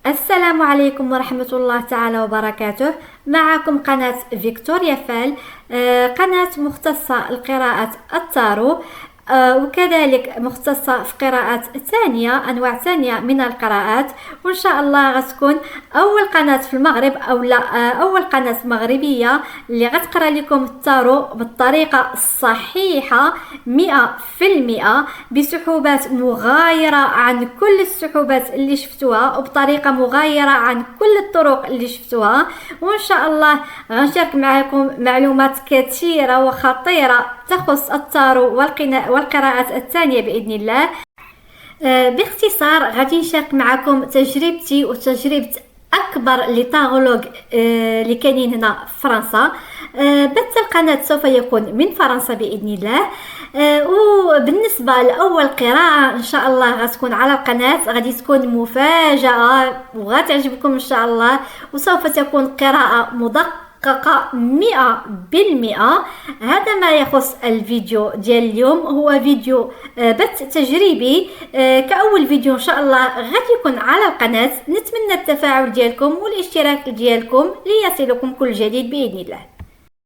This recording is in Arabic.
السلام عليكم ورحمة الله تعالى وبركاته. معكم قناة فيكتوريا فال، قناة مختصة لقراءة التارو، وكذلك مختصة في قراءات ثانية، أنواع ثانية من القراءات. وإن شاء الله غتكون أول قناة في المغرب أو لا أول قناة مغربية اللي غتقرأ لكم التارو بالطريقة الصحيحة 100%، بسحوبات مغايرة عن كل السحوبات اللي شفتوها، وبطريقة مغايرة عن كل الطرق اللي شفتوها. وإن شاء الله غنشارك معكم معلومات كثيرة وخطيرة تخص التارو والقراءات الثانية بإذن الله. باختصار غادي نشارك معكم تجربتي وتجربة أكبر ليطاغولوج اللي كاينين هنا في فرنسا. بث القناة سوف يكون من فرنسا بإذن الله. وبالنسبة لأول قراءة إن شاء الله غتكون على القناة، غادي تكون مفاجأة وغتعجبكم إن شاء الله، وسوف تكون قراءة مدققة 100%. هذا ما يخص الفيديو ديال اليوم، هو فيديو بث تجريبي كأول فيديو إن شاء الله غادي يكون على القناة. نتمنى التفاعل ديالكم والاشتراك ديالكم ليصلكم كل جديد بإذن الله.